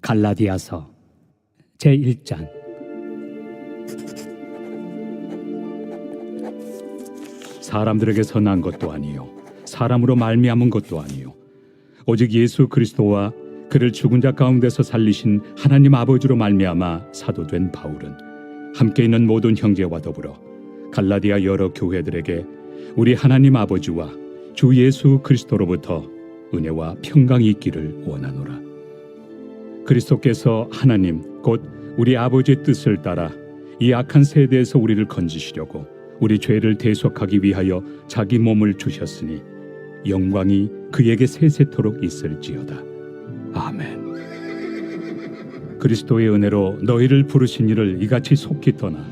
갈라디아서 제1장. 사람들에게서 난 것도 아니요 사람으로 말미암은 것도 아니요 오직 예수 그리스도와 그를 죽은 자 가운데서 살리신 하나님 아버지로 말미암아 사도된 바울은 함께 있는 모든 형제와 더불어 갈라디아 여러 교회들에게 우리 하나님 아버지와 주 예수 그리스도로부터 은혜와 평강이 있기를 원하노라. 그리스도께서 하나님 곧 우리 아버지의 뜻을 따라 이 악한 세대에서 우리를 건지시려고 우리 죄를 대속하기 위하여 자기 몸을 주셨으니 영광이 그에게 세세토록 있을지어다. 아멘. 그리스도의 은혜로 너희를 부르신 이를 이같이 속히 떠나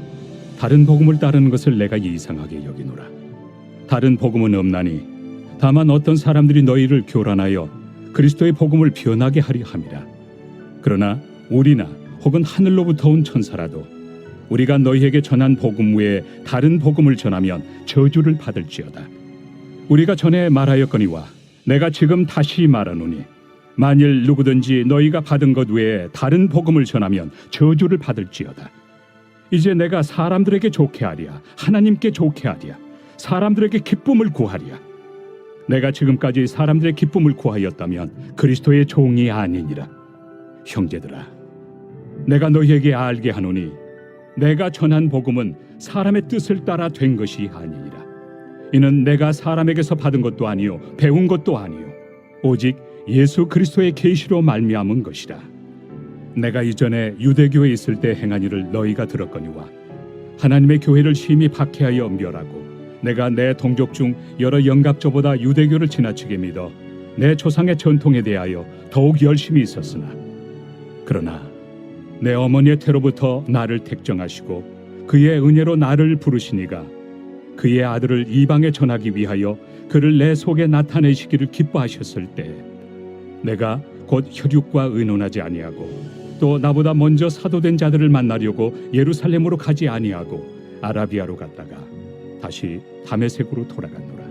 다른 복음을 따르는 것을 내가 이상하게 여기노라. 다른 복음은 없나니 다만 어떤 사람들이 너희를 교란하여 그리스도의 복음을 변하게 하려 함이라. 그러나 우리나 혹은 하늘로부터 온 천사라도 우리가 너희에게 전한 복음 외에 다른 복음을 전하면 저주를 받을지어다. 우리가 전에 말하였거니와 내가 지금 다시 말하노니 만일 누구든지 너희가 받은 것 외에 다른 복음을 전하면 저주를 받을지어다. 이제 내가 사람들에게 좋게 하랴 하나님께 좋게 하랴 사람들에게 기쁨을 구하랴. 내가 지금까지 사람들의 기쁨을 구하였다면 그리스도의 종이 아니니라. 형제들아, 내가 너희에게 알게 하노니 내가 전한 복음은 사람의 뜻을 따라 된 것이 아니니라. 이는 내가 사람에게서 받은 것도 아니요 배운 것도 아니요 오직 예수 그리스도의 계시로 말미암은 것이라. 내가 이전에 유대교에 있을 때 행한 일을 너희가 들었거니와 하나님의 교회를 심히 박해하여 멸하고 내가 내 동족 중 여러 영갑조보다 유대교를 지나치게 믿어 내 조상의 전통에 대하여 더욱 열심히 있었으나 그러나 내 어머니의 태로부터 나를 택정하시고 그의 은혜로 나를 부르시니가 그의 아들을 이방에 전하기 위하여 그를 내 속에 나타내시기를 기뻐하셨을 때 내가 곧 혈육과 의논하지 아니하고 또 나보다 먼저 사도된 자들을 만나려고 예루살렘으로 가지 아니하고 아라비아로 갔다가 다시 다메섹으로 돌아갔노라.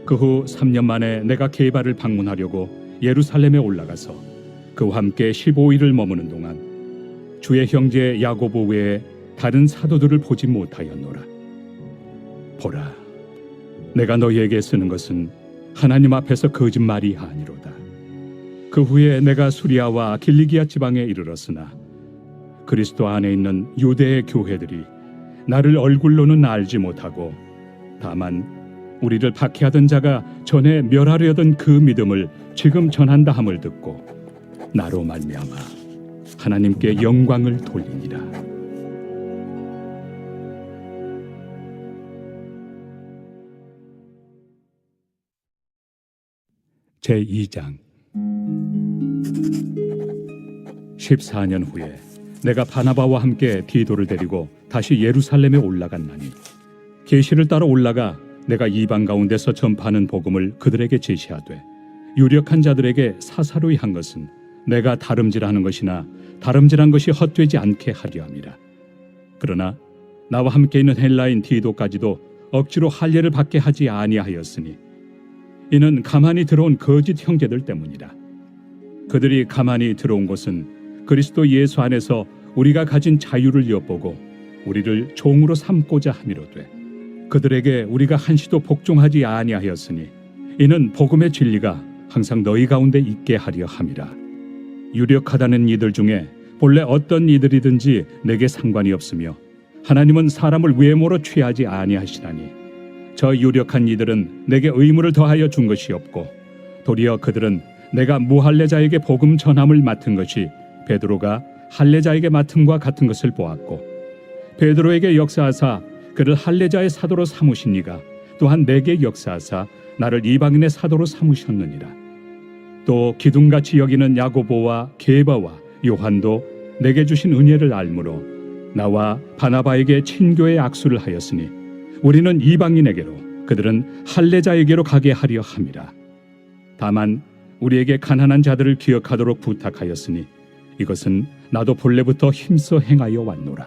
그 후 3년 만에 내가 게바를 방문하려고 예루살렘에 올라가서 그와 함께 15일을 머무는 동안 주의 형제 야고보 외에 다른 사도들을 보지 못하였노라. 보라, 내가 너희에게 쓰는 것은 하나님 앞에서 거짓말이 아니로다. 그 후에 내가 수리아와 길리기아 지방에 이르렀으나 그리스도 안에 있는 유대의 교회들이 나를 얼굴로는 알지 못하고 다만 우리를 박해하던 자가 전에 멸하려던 그 믿음을 지금 전한다 함을 듣고 나로 말미암아 하나님께 영광을 돌리니라. 제2장. 14년 후에 내가 바나바와 함께 디도를 데리고 다시 예루살렘에 올라갔나니 계시를 따라 올라가 내가 이방 가운데서 전파하는 복음을 그들에게 제시하되 유력한 자들에게 사사로이 한 것은 내가 다름질하는 것이나 다름질한 것이 헛되지 않게 하려 함이라. 그러나 나와 함께 있는 헬라인 디도까지도 억지로 할례를 받게 하지 아니하였으니 이는 가만히 들어온 거짓 형제들 때문이라. 그들이 가만히 들어온 것은 그리스도 예수 안에서 우리가 가진 자유를 엿보고 우리를 종으로 삼고자 함이로되 그들에게 우리가 한시도 복종하지 아니하였으니 이는 복음의 진리가 항상 너희 가운데 있게 하려 함이라. 유력하다는 이들 중에 본래 어떤 이들이든지 내게 상관이 없으며 하나님은 사람을 외모로 취하지 아니하시나니 저 유력한 이들은 내게 의무를 더하여 준 것이 없고 도리어 그들은 내가 무할례자에게 복음 전함을 맡은 것이 베드로가 할례자에게 맡음과 같은 것을 보았고 베드로에게 역사하사 그를 할례자의 사도로 삼으신 이가 또한 내게 역사하사 나를 이방인의 사도로 삼으셨느니라. 또 기둥같이 여기는 야고보와 게바와 요한도 내게 주신 은혜를 알므로 나와 바나바에게 친교의 악수를 하였으니 우리는 이방인에게로 그들은 할례자에게로 가게 하려 함이라. 다만 우리에게 가난한 자들을 기억하도록 부탁하였으니 이것은 나도 본래부터 힘써 행하여 왔노라.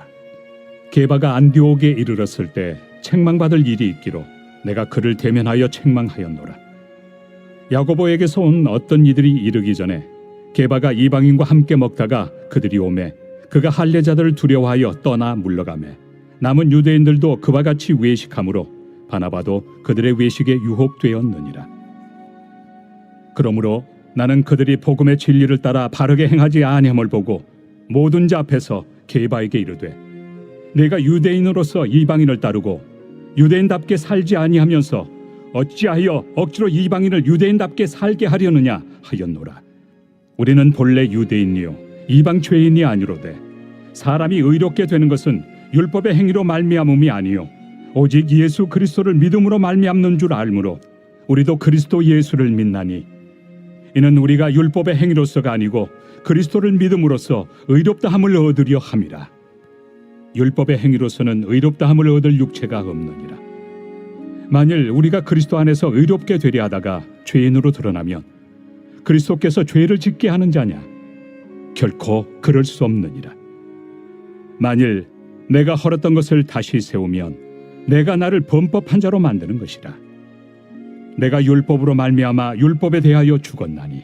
게바가 안디옥에 이르렀을 때 책망받을 일이 있기로 내가 그를 대면하여 책망하였노라. 야고보에게서 온 어떤 이들이 이르기 전에 게바가 이방인과 함께 먹다가 그들이 오매 그가 할례자들을 두려워하여 떠나 물러가매 남은 유대인들도 그와 같이 외식함으로 바나바도 그들의 외식에 유혹되었느니라. 그러므로 나는 그들이 복음의 진리를 따라 바르게 행하지 아니함을 보고 모든 자 앞에서 게바에게 이르되 내가 유대인으로서 이방인을 따르고 유대인답게 살지 아니하면서 어찌하여 억지로 이방인을 유대인답게 살게 하려느냐 하였노라. 우리는 본래 유대인이요 이방 죄인이 아니로되 사람이 의롭게 되는 것은 율법의 행위로 말미암음이 아니요 오직 예수 그리스도를 믿음으로 말미암는 줄 알므로 우리도 그리스도 예수를 믿나니 이는 우리가 율법의 행위로서가 아니고 그리스도를 믿음으로써 의롭다함을 얻으려 함이라. 율법의 행위로서는 의롭다함을 얻을 육체가 없느니라. 만일 우리가 그리스도 안에서 의롭게 되려 하다가 죄인으로 드러나면 그리스도께서 죄를 짓게 하는 자냐? 결코 그럴 수 없느니라. 만일 내가 헐었던 것을 다시 세우면 내가 나를 범법한 자로 만드는 것이라. 내가 율법으로 말미암아 율법에 대하여 죽었나니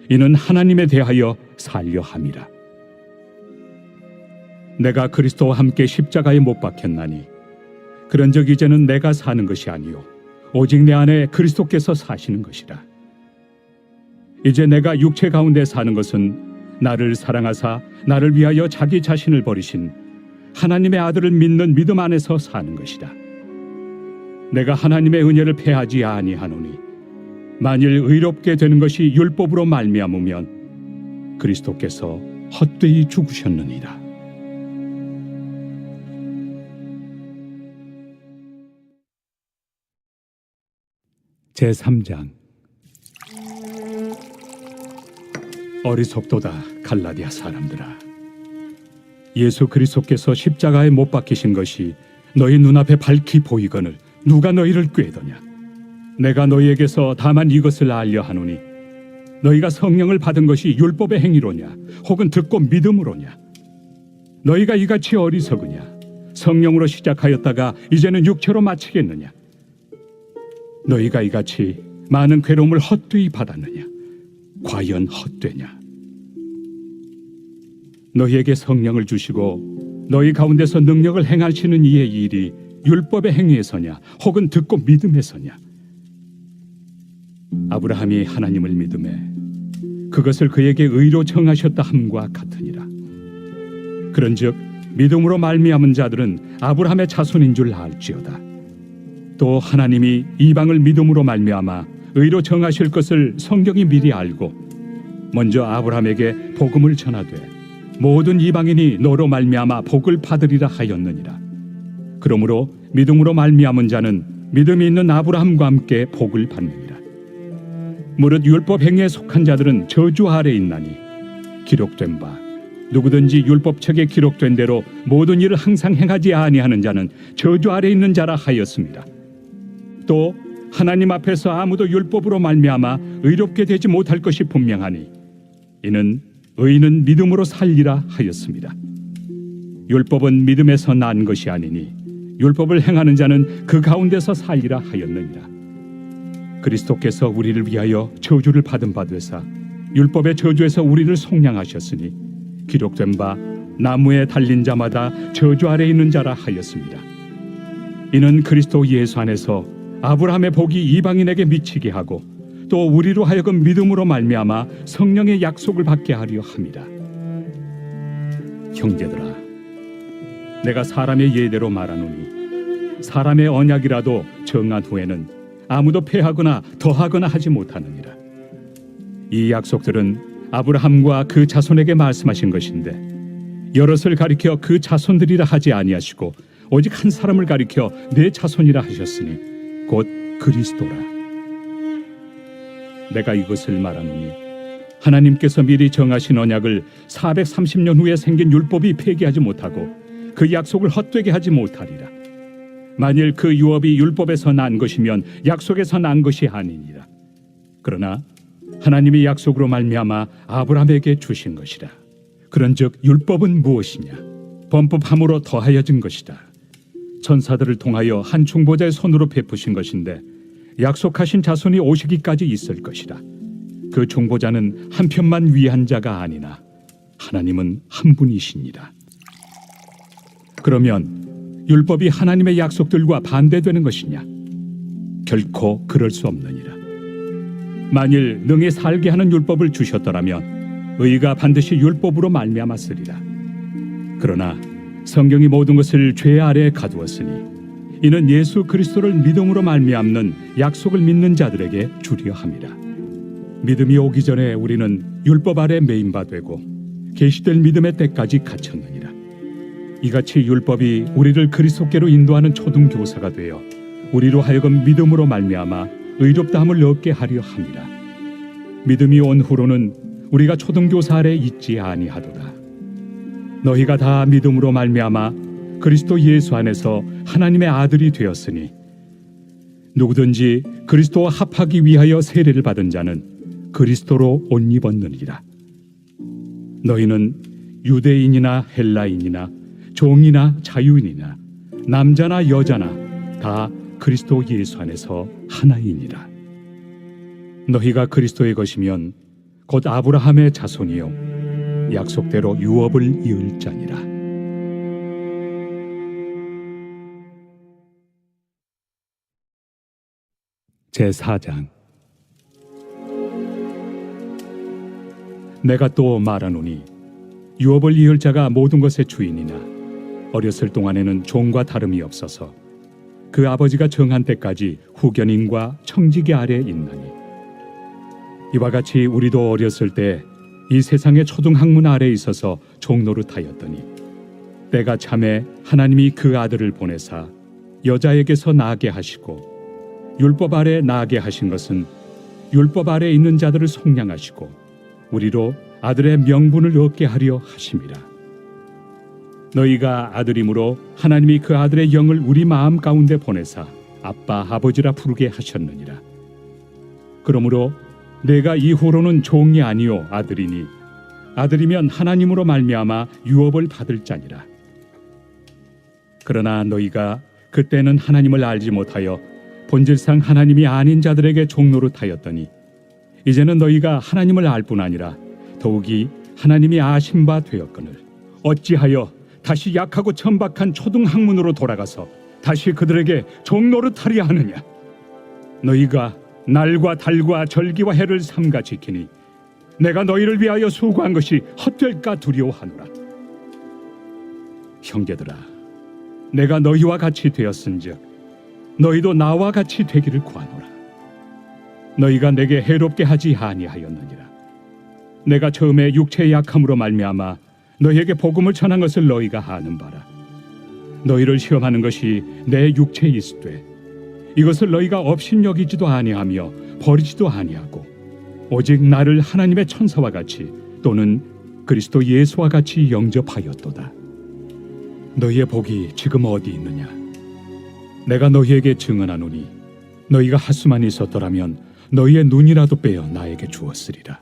이는 하나님에 대하여 살려 함이라. 내가 그리스도와 함께 십자가에 못 박혔나니 그런즉 이제는 내가 사는 것이 아니요 오직 내 안에 그리스도께서 사시는 것이라. 이제 내가 육체 가운데 사는 것은 나를 사랑하사 나를 위하여 자기 자신을 버리신 하나님의 아들을 믿는 믿음 안에서 사는 것이라. 내가 하나님의 은혜를 패하지 아니하노니 만일 의롭게 되는 것이 율법으로 말미암으면 그리스도께서 헛되이 죽으셨느니라. 제3장. 어리석도다 갈라디아 사람들아, 예수 그리스도께서 십자가에 못 박히신 것이 너희 눈앞에 밝히 보이거늘 누가 너희를 꾀더냐? 내가 너희에게서 다만 이것을 알려 하노니 너희가 성령을 받은 것이 율법의 행위로냐 혹은 듣고 믿음으로냐? 너희가 이같이 어리석으냐? 성령으로 시작하였다가 이제는 육체로 마치겠느냐? 너희가 이같이 많은 괴로움을 헛되이 받았느냐? 과연 헛되냐? 너희에게 성령을 주시고 너희 가운데서 능력을 행하시는 이의 일이 율법의 행위에서냐 혹은 듣고 믿음에서냐? 아브라함이 하나님을 믿음에 그것을 그에게 의로 정하셨다 함과 같으니라. 그런즉 믿음으로 말미암은 자들은 아브라함의 자손인 줄 알지어다. 또 하나님이 이방을 믿음으로 말미암아 의로 정하실 것을 성경이 미리 알고 먼저 아브라함에게 복음을 전하되 모든 이방인이 너로 말미암아 복을 받으리라 하였느니라. 그러므로 믿음으로 말미암은 자는 믿음이 있는 아브라함과 함께 복을 받느니라. 무릇 율법 행위에 속한 자들은 저주 아래 있나니 기록된 바 누구든지 율법책에 기록된 대로 모든 일을 항상 행하지 아니하는 자는 저주 아래 있는 자라 하였습니다. 또 하나님 앞에서 아무도 율법으로 말미암아 의롭게 되지 못할 것이 분명하니 이는 의인은 믿음으로 살리라 하였습니다. 율법은 믿음에서 난 것이 아니니 율법을 행하는 자는 그 가운데서 살리라 하였느니라. 그리스도께서 우리를 위하여 저주를 받은 바 되사 율법의 저주에서 우리를 속량하셨으니 기록된 바 나무에 달린 자마다 저주 아래 있는 자라 하였습니다. 이는 그리스도 예수 안에서 아브라함의 복이 이방인에게 미치게 하고 또 우리로 하여금 믿음으로 말미암아 성령의 약속을 받게 하려 함이라. 형제들아, 내가 사람의 예대로 말하노니 사람의 언약이라도 정한 후에는 아무도 폐하거나 더하거나 하지 못하느니라. 이 약속들은 아브라함과 그 자손에게 말씀하신 것인데 여럿을 가리켜 그 자손들이라 하지 아니하시고 오직 한 사람을 가리켜 내 자손이라 하셨으니 곧 그리스도라. 내가 이것을 말하노니 하나님께서 미리 정하신 언약을 430년 후에 생긴 율법이 폐기하지 못하고 그 약속을 헛되게 하지 못하리라. 만일 그 유업이 율법에서 난 것이면 약속에서 난 것이 아니니라. 그러나 하나님이 약속으로 말미암아 아브라함에게 주신 것이라. 그런즉 율법은 무엇이냐? 범법함으로 더하여진 것이다. 천사들을 통하여 한 중보자의 손으로 베푸신 것인데 약속하신 자손이 오시기까지 있을 것이라. 그 중보자는 한 편만 위한 자가 아니나 하나님은 한 분이시니라. 그러면 율법이 하나님의 약속들과 반대되는 것이냐? 결코 그럴 수 없느니라. 만일 능히 살게 하는 율법을 주셨더라면 의가 반드시 율법으로 말미암았으리라. 그러나 성경이 모든 것을 죄 아래에 가두었으니 이는 예수 그리스도를 믿음으로 말미암는 약속을 믿는 자들에게 주려 함이라. 믿음이 오기 전에 우리는 율법 아래 매인 바 되고 계시될 믿음의 때까지 갇혔느니라. 이같이 율법이 우리를 그리스도께로 인도하는 초등교사가 되어 우리로 하여금 믿음으로 말미암아 의롭다함을 얻게 하려 함이라. 믿음이 온 후로는 우리가 초등교사 아래 있지 아니하도다. 너희가 다 믿음으로 말미암아 그리스도 예수 안에서 하나님의 아들이 되었으니 누구든지 그리스도와 합하기 위하여 세례를 받은 자는 그리스도로 옷 입었느니라. 너희는 유대인이나 헬라인이나 종이나 자유인이나 남자나 여자나 다 그리스도 예수 안에서 하나이니라. 너희가 그리스도의 것이면 곧 아브라함의 자손이요 약속대로 유업을 이을 자니라. 제4장. 내가 또 말하노니 유업을 이을 자가 모든 것의 주인이나 어렸을 동안에는 종과 다름이 없어서 그 아버지가 정한 때까지 후견인과 청지기 아래 있나니 이와 같이 우리도 어렸을 때 이 세상의 초등학문 아래에 있어서 종노릇하였더니 때가 참에 하나님이 그 아들을 보내사 여자에게서 나게 하시고 율법 아래 나게 하신 것은 율법 아래 있는 자들을 속량하시고 우리로 아들의 명분을 얻게 하려 하심이라. 너희가 아들이므로 하나님이 그 아들의 영을 우리 마음 가운데 보내사 아빠 아버지라 부르게 하셨느니라. 그러므로 내가 이후로는 종이 아니요 아들이니 아들이면 하나님으로 말미암아 유업을 받을 자니라. 그러나 너희가 그때는 하나님을 알지 못하여 본질상 하나님이 아닌 자들에게 종노릇하였더니 이제는 너희가 하나님을 알 뿐 아니라 더욱이 하나님이 아신 바 되었거늘 어찌하여 다시 약하고 천박한 초등학문으로 돌아가서 다시 그들에게 종노릇하려 하느냐? 너희가 날과 달과 절기와 해를 삼가 지키니 내가 너희를 위하여 수고한 것이 헛될까 두려워하노라. 형제들아, 내가 너희와 같이 되었은즉 너희도 나와 같이 되기를 구하노라. 너희가 내게 해롭게 하지 아니하였느니라. 내가 처음에 육체의 약함으로 말미암아 너희에게 복음을 전한 것을 너희가 아는 바라. 너희를 시험하는 것이 내 육체에 있으되 이것을 너희가 업신여기지도 아니하며 버리지도 아니하고 오직 나를 하나님의 천사와 같이 또는 그리스도 예수와 같이 영접하였도다. 너희의 복이 지금 어디 있느냐? 내가 너희에게 증언하노니 너희가 할 수만 있었더라면 너희의 눈이라도 빼어 나에게 주었으리라.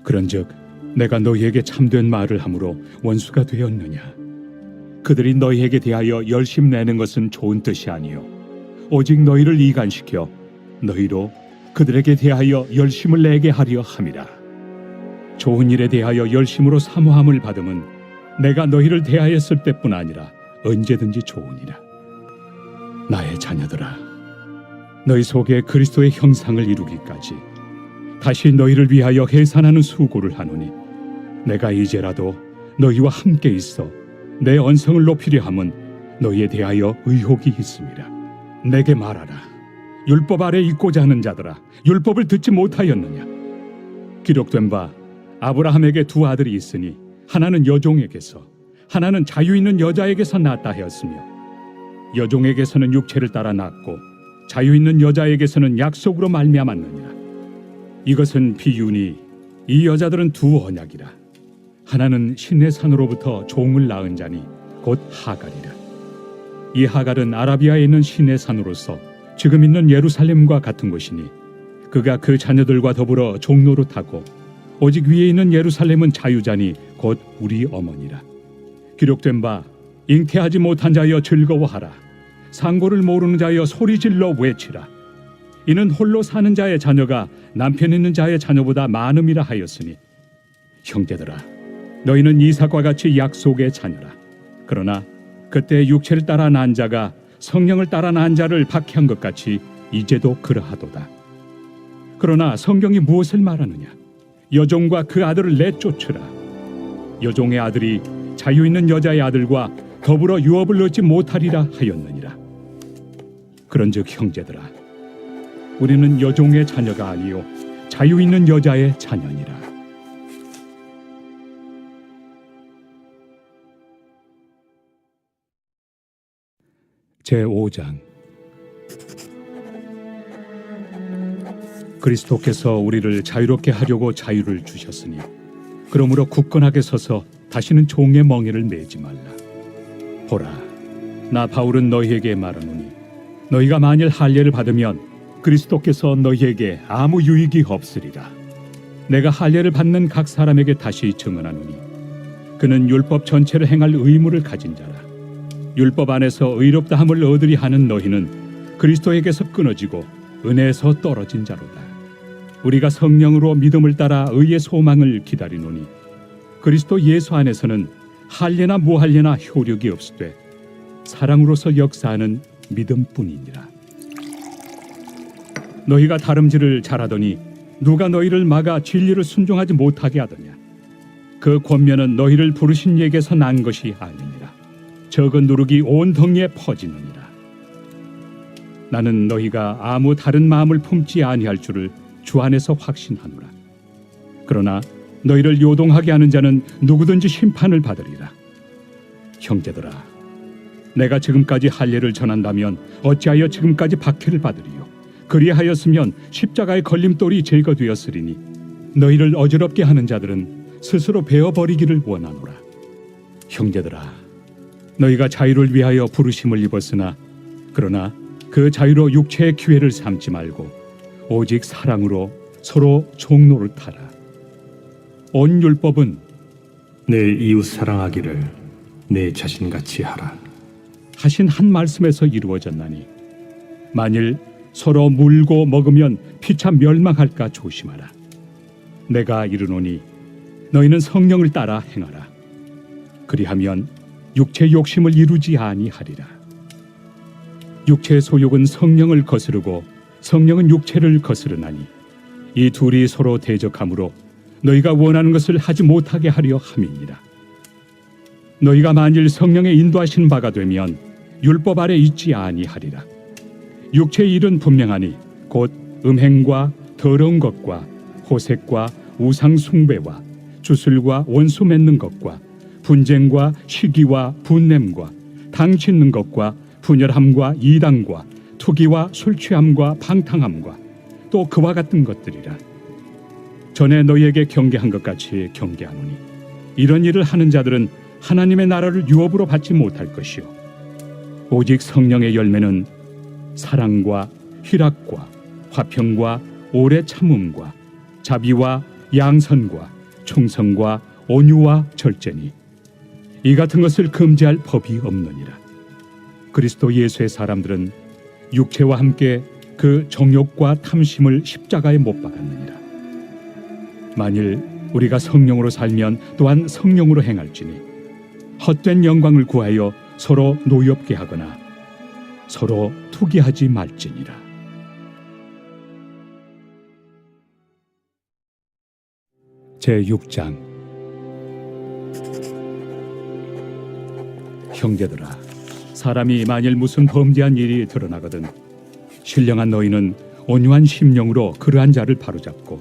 그런즉 내가 너희에게 참된 말을 함으로 원수가 되었느냐? 그들이 너희에게 대하여 열심 내는 것은 좋은 뜻이 아니요 오직 너희를 이간시켜 너희로 그들에게 대하여 열심을 내게 하려 함이라. 좋은 일에 대하여 열심으로 사모함을 받음은 내가 너희를 대하였을 때뿐 아니라 언제든지 좋으니라. 나의 자녀들아, 너희 속에 그리스도의 형상을 이루기까지 다시 너희를 위하여 해산하는 수고를 하노니 내가 이제라도 너희와 함께 있어 내 언성을 높이려 함은 너희에 대하여 의혹이 있음이라. 내게 말하라. 율법 아래 있고자 하는 자들아, 율법을 듣지 못하였느냐? 기록된 바 아브라함에게 두 아들이 있으니 하나는 여종에게서 하나는 자유 있는 여자에게서 낳았다 하였으며 여종에게서는 육체를 따라 낳고 자유 있는 여자에게서는 약속으로 말미암았느니라. 이것은 비유니 이 여자들은 두 언약이라. 하나는 신의 산으로부터 종을 낳은 자니 곧 하갈이라. 이 하갈은 아라비아에 있는 신의 산으로서 지금 있는 예루살렘과 같은 곳이니 그가 그 자녀들과 더불어 종노릇하고 오직 위에 있는 예루살렘은 자유자니 곧 우리 어머니라. 기록된 바 잉태하지 못한 자여 즐거워하라. 상고를 모르는 자여 소리질러 외치라. 이는 홀로 사는 자의 자녀가 남편 있는 자의 자녀보다 많음이라 하였으니 형제들아 너희는 이삭과 같이 약속의 자녀라. 그러나 그때 육체를 따라 난 자가 성령을 따라 난 자를 박해한 것 같이 이제도 그러하도다. 그러나 성경이 무엇을 말하느냐? 여종과 그 아들을 내쫓으라. 여종의 아들이 자유 있는 여자의 아들과 더불어 유업을 얻지 못하리라 하였느니라. 그런즉 형제들아 우리는 여종의 자녀가 아니요 자유 있는 여자의 자녀니라. 제5장 그리스도께서 우리를 자유롭게 하려고 자유를 주셨으니 그러므로 굳건하게 서서 다시는 종의 멍에를 매지 말라. 보라, 나 바울은 너희에게 말하노니 너희가 만일 할례를 받으면 그리스도께서 너희에게 아무 유익이 없으리라. 내가 할례를 받는 각 사람에게 다시 증언하노니 그는 율법 전체를 행할 의무를 가진 자라. 율법 안에서 의롭다함을 얻으리 하는 너희는 그리스도에게서 끊어지고 은혜에서 떨어진 자로다. 우리가 성령으로 믿음을 따라 의의 소망을 기다리노니 그리스도 예수 안에서는 할례나 무할례나 효력이 없으되 사랑으로서 역사하는 믿음뿐이니라. 너희가 다름질을 잘하더니 누가 너희를 막아 진리를 순종하지 못하게 하더냐? 그 권면은 너희를 부르신 이에게서 난 것이 아니니라. 적은 누룩이 온 덩이에 퍼지느니라. 나는 너희가 아무 다른 마음을 품지 아니할 줄을 주 안에서 확신하노라. 그러나 너희를 요동하게 하는 자는 누구든지 심판을 받으리라. 형제들아, 내가 지금까지 할례를 전한다면 어찌하여 지금까지 박해를 받으리요? 그리하였으면 십자가의 걸림돌이 제거되었으리니 너희를 어지럽게 하는 자들은 스스로 베어버리기를 원하노라. 형제들아, 너희가 자유를 위하여 부르심을 입었으나 그러나 그 자유로 육체의 기회를 삼지 말고 오직 사랑으로 서로 종노릇하라. 온 율법은 내 이웃 사랑하기를 내 자신같이 하라 하신 한 말씀에서 이루어졌나니 만일 서로 물고 먹으면 피차 멸망할까 조심하라. 내가 이르노니 너희는 성령을 따라 행하라. 그리하면 육체의 욕심을 이루지 아니하리라. 육체의 소욕은 성령을 거스르고 성령은 육체를 거스르나니 이 둘이 서로 대적하므로 너희가 원하는 것을 하지 못하게 하려 함이니라. 너희가 만일 성령의 인도하신 바가 되면 율법 아래 있지 아니하리라. 육체의 일은 분명하니 곧 음행과 더러운 것과 호색과 우상 숭배와 주술과 원수 맺는 것과 분쟁과 시기와 분냄과 당 짓는 것과 분열함과 이단과 투기와 술취함과 방탕함과 또 그와 같은 것들이라. 전에 너희에게 경계한 것 같이 경계하노니 이런 일을 하는 자들은 하나님의 나라를 유업으로 받지 못할 것이요 오직 성령의 열매는 사랑과 희락과 화평과 오래 참음과 자비와 양선과 충성과 온유와 절제니 이 같은 것을 금지할 법이 없느니라. 그리스도 예수의 사람들은 육체와 함께 그 정욕과 탐심을 십자가에 못 박았느니라. 만일 우리가 성령으로 살면 또한 성령으로 행할지니 헛된 영광을 구하여 서로 노엽게 하거나 서로 투기하지 말지니라. 제6장 형제들아, 사람이 만일 무슨 범죄한 일이 드러나거든 신령한 너희는 온유한 심령으로 그러한 자를 바로잡고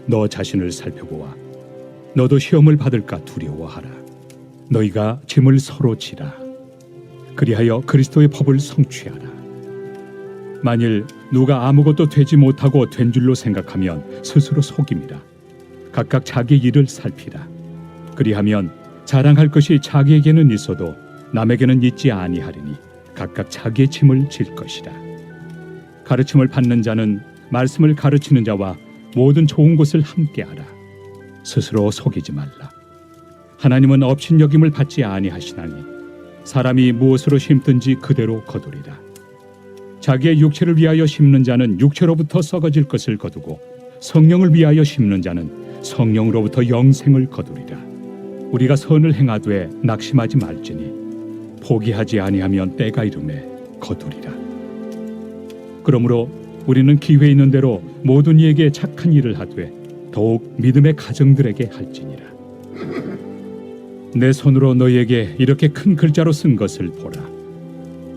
너 자신을 살펴보아 너도 시험을 받을까 두려워하라. 너희가 짐을 서로 지라. 그리하여 그리스도의 법을 성취하라. 만일 누가 아무것도 되지 못하고 된 줄로 생각하면 스스로 속임이라. 각각 자기 일을 살피라. 그리하면 자랑할 것이 자기에게는 있어도 남에게는 있지 아니하리니 각각 자기의 짐을 질 것이라. 가르침을 받는 자는 말씀을 가르치는 자와 모든 좋은 것을 함께하라. 스스로 속이지 말라. 하나님은 업신여김을 받지 아니하시나니 사람이 무엇으로 심든지 그대로 거두리라. 자기의 육체를 위하여 심는 자는 육체로부터 썩어질 것을 거두고 성령을 위하여 심는 자는 성령으로부터 영생을 거두리라. 우리가 선을 행하되 낙심하지 말지니 포기하지 아니하면 때가 이르매 거두리라. 그러므로 우리는 기회 있는 대로 모든 이에게 착한 일을 하되 더욱 믿음의 가정들에게 할지니라. 내 손으로 너희에게 이렇게 큰 글자로 쓴 것을 보라.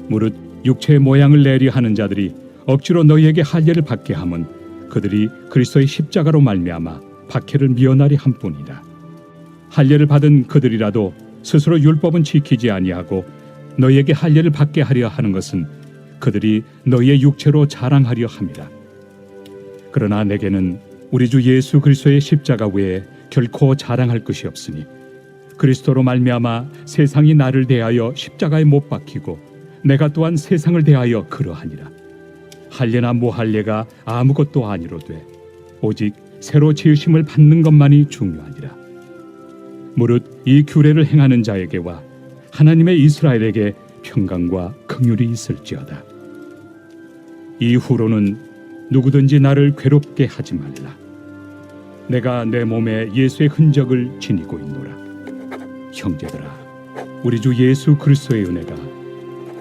무릇 육체의 모양을 내리 하는 자들이 억지로 너희에게 할례를 받게 함은 그들이 그리스도의 십자가로 말미암아 박해를 미연하리 함뿐이라. 할례를 받은 그들이라도 스스로 율법은 지키지 아니하고 너희에게 할례를 받게 하려 하는 것은 그들이 너희의 육체로 자랑하려 함이라. 그러나 내게는 우리 주 예수 그리스도의 십자가 외에 결코 자랑할 것이 없으니 그리스도로 말미암아 세상이 나를 대하여 십자가에 못 박히고 내가 또한 세상을 대하여 그러하니라. 할례나 무할례가 아무것도 아니로되 오직 새로 지으심을 받는 것만이 중요하니라. 무릇 이 규례를 행하는 자에게와 하나님의 이스라엘에게 평강과 긍휼이 있을지어다. 이후로는 누구든지 나를 괴롭게 하지 말라. 내가 내 몸에 예수의 흔적을 지니고 있노라. 형제들아, 우리 주 예수 그리스도의 은혜가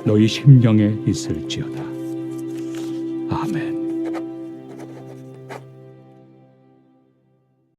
너희 심령에 있을지어다.